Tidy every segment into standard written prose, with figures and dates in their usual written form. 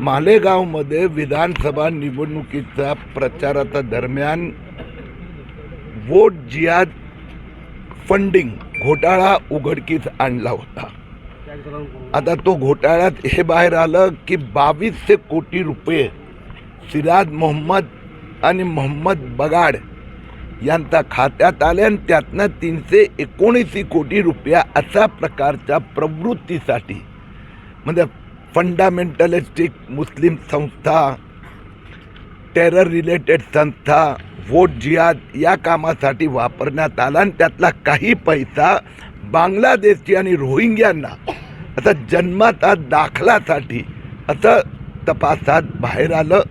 मालेगावमध्ये विधानसभा निवडणुकीचा प्रचाराच्या दरम्यान वोट जिहाद फंडिंग घोटाळा उघडकीस आणला होता। आता तो घोटाळ्यात हे बाहेर आलं की 2200 कोटी रुपये सिराज मोहम्मद आणि मोहम्मद बगाड यांच्या खात्यात आले आणि त्यातनं 319 कोटी रुपये अशा प्रकारच्या प्रवृत्तीसाठी म्हणजे फंडामेंटलिस्टिक मुस्लिम संस्था, टेरर रिलेटेड संस्था, वोट जिहाद या कामासाठी वापरण्यात आला आणि त्यातला काही पैसा बांगलादेशी आणि रोहिंग्यांना आता जन्माचा दाखलासाठी असं तपासात बाहेर आलं।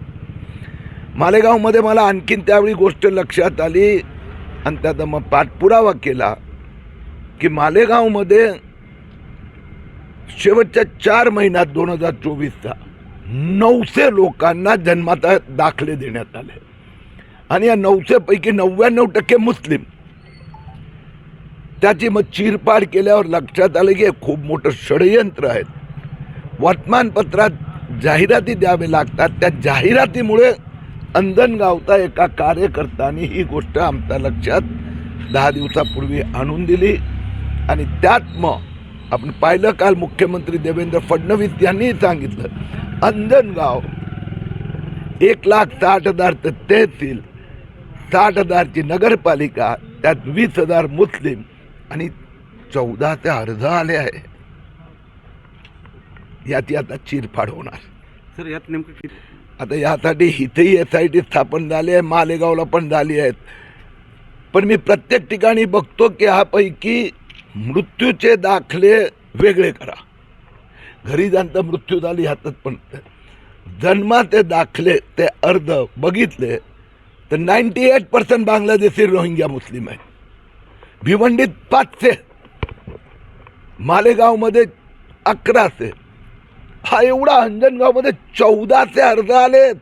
मालेगावमध्ये मला आणखीन त्यावेळी गोष्ट लक्षात आली आणि त्याचा मग पाठपुरावा केला की मालेगावमध्ये शेवटच्या 4 महिन्यात 2024चा 900 लोकांना जन्माचा दाखले देण्यात आले आणि या 900 पैकी 99% मुस्लिम। त्याची मग चीरपाड केल्यावर लक्षात आलं की खूप मोठं षडयंत्र आहे। वर्तमानपत्रात जाहिराती द्यावे लागतात, त्या जाहिरातीमुळे अंजनगावचा एका कार्यकर्त्याने ही गोष्ट आमच्या लक्षात 10 दिवसापूर्वी आणून दिली आणि त्यात मग आपण पाहिलं काल मुख्यमंत्री देवेंद्र फडणवीस यांनी सांगितलं अंजनगाव 1,60,000 तहसील, 60,000ची नगरपालिका, त्यात 20,000 मुस्लिम आणि 14 ते अर्ज आले आहे। याची आता चीरफाड होणार सर। यात नेमकं आता यासाठी इथेही SIT स्थापन झाली आहे, मालेगावला पण झाली आहेत, पण मी प्रत्येक ठिकाणी बघतो की ह्यापैकी मृत्यूचे दाखले वेगळे करा। घरी ज्यांचा मृत्यू झाली ह्यातच पण जन्माचे दाखले ते अर्ध बघितले तर 98% बांगलादेशी रोहिंग्या मुस्लिम आहे। भिवंडीत 500, मालेगावमध्ये 1100, हा एवढा अंजनगावमध्ये 1400 अर्ज आलेत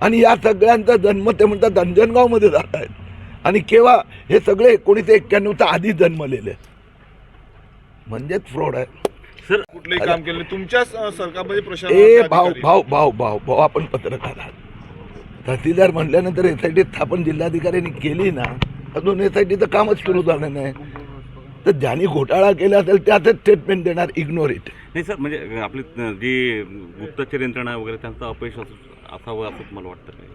आणि या सगळ्यांचा जन्म ते म्हणतात अंजनगावमध्ये जात आहेत आणि केव्हा हे सगळे 1991चा आधी जन्मलेले, म्हणजेच फ्रॉड आहे। सर कुठलेही काम केले तुमच्या सरकारमध्ये भाऊ आपण पत्रकार आहात, तहसीलदार म्हटल्यानंतर SIT स्थापन जिल्हाधिकाऱ्यांनी केली ना, अजून SITचं कामच सुरू झालं नाही, तर ज्यांनी घोटाळा केला असेल त्यातच स्टेटमेंट देणार, इग्नोर इट। नाही सर, म्हणजे आपली जी गुप्तचर यंत्रणा वगैरे त्यांचा अपयश असावं असं मला वाटतं नाही।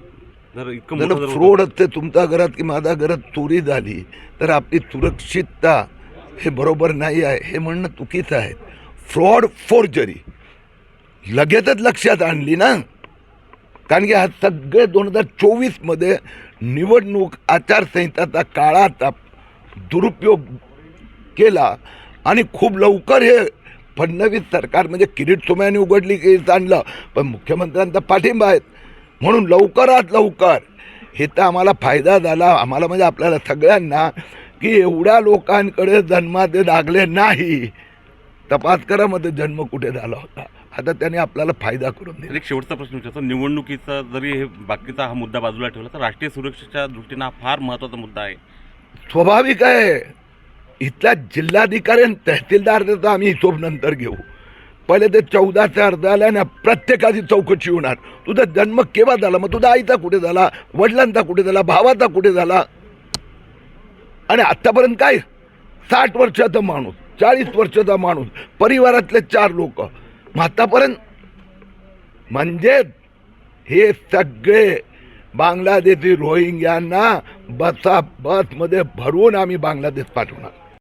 जर इतकं फ्रॉड असते तुमच्या घरात की माझ्या घरात चोरी झाली तर आपली सुरक्षितता हे बरोबर नाही आहे हे म्हणणं चुकीचं आहे। फ्रॉड फोर्जरी लगेचच लक्षात आणली ना, कारण की हा सगळे 2024मध्ये निवडणूक आचारसंहिताचा काळाचा दुरुपयोग केला आणि खूप लवकर हे फडणवीस सरकार म्हणजे किरीट सोमय्यांनी उघडली की आणलं, पण मुख्यमंत्र्यांचा पाठिंबा आहे म्हणून लवकरात लवकर हे तर आम्हाला फायदा झाला, आम्हाला म्हणजे आपल्याला सगळ्यांना, की एवढ्या लोकांकडे जन्माचे दाखले नाही, तपास करा मध्ये जन्म कुठे झाला होता। आता त्याने आपल्याला फायदा करून दिला। एक शेवटचा प्रश्न विचारतो, निवडणुकीचा जरी हे बाकीचा हा मुद्दा बाजूला ठेवला तर राष्ट्रीय सुरक्षेच्या दृष्टीने हा फार महत्त्वाचा मुद्दा आहे। स्वाभाविक आहे, इथल्या जिल्हाधिकारी आणि तहसीलदारचा आम्ही हिशोब नंतर घेऊ, पहिले ते 1400 अर्ज आले आणि प्रत्येकाची चौकशी होणार, तुझा जन्म केव्हा झाला, मग तुझा आईचा कुठे झाला, वडिलांचा कुठे झाला, भावाचा कुठे झाला, आणि आत्तापर्यंत काय 60 वर्षाचा माणूस, 40 वर्षाचा माणूस, परिवारातले 4 लोक, मग आत्तापर्यंत म्हणजे हे सगळे बांगलादेशी रोहिंग्यांना बसमध्ये भरवून आम्ही बांगलादेश पाठवणार।